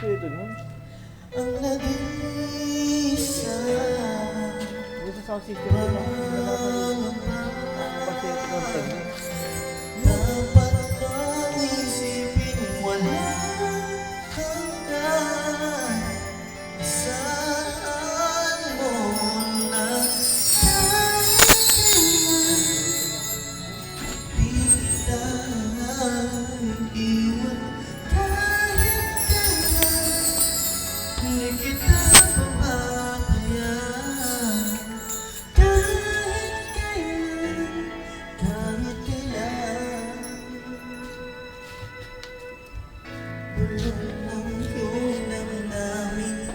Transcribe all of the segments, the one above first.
ito nun. Ang nag-iisa. Yung sa sound system nun, nakapanood. Basta yung content niya. Dapat bang isipin wala hanggan? Saan mo na di kita iwan kahit kailan. Hindi kita papabayaan kahit kailan, kahit kailan. Bulong ng iyong damdamin,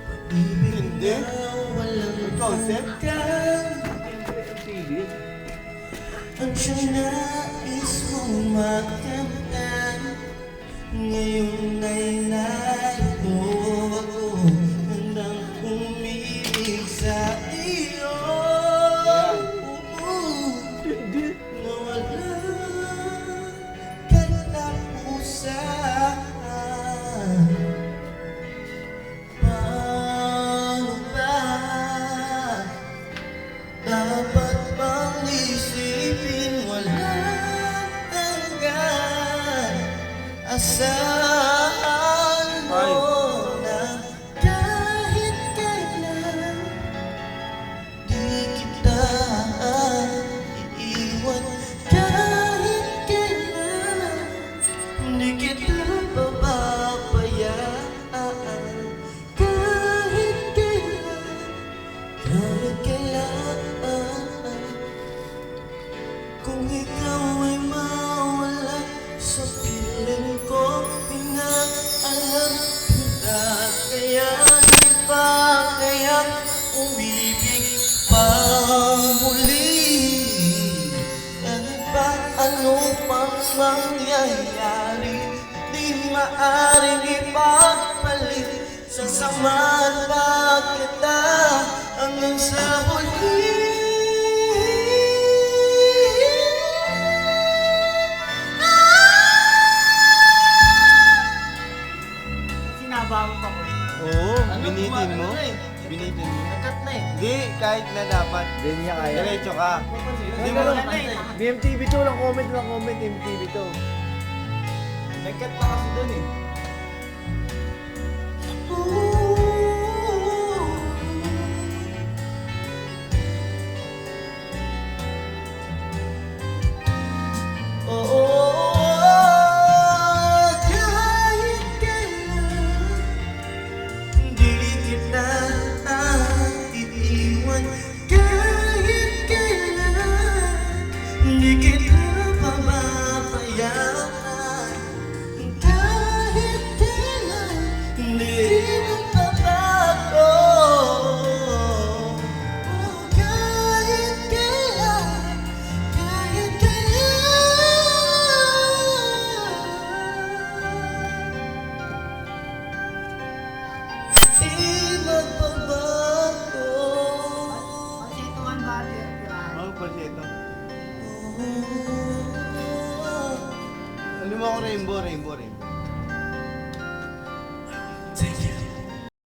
pag-ibig Hindi. na walang Concept? hanggan. MTV. Ang siyang nais mong makamtan, ngayon ay narito ako, handang umibig sa iyo. Na wala katapusan. Paano ba? Dapat bang isipin wala hanggan? Asahan mo na kahit kailan di kita iiwan kahit kailan. Di kita pababayaan kahit kailan, kahit kailan. Kung ikaw ay mawala sa piling ko, pinaalam kita, kaya di ba kaya umibig pa muli? Kahit ba ano pang mangyayari, di maaaring ipagpalit. Sasamahan pa kita hanggang sa huli. Sinabawan pa ko. Oo, binitin mo. Ano eh? Binitin mo. Nakat na eh. Hindi, kahit na dapat. Hindi niya kaya. Diretso ka. Hindi mo lang eh. BMTV to lang comment, MTV to. Nagkat na kasi dun eh. Kahit kailan, di kita iiwan. Kahit kailan, di kita pababayaan. Kahit kailan, hindi magbabago. Kahit kailan, kahit kailan, di magbabago. Pasituan ba? Oo, palsito. Alam mo ako rainbow. Take it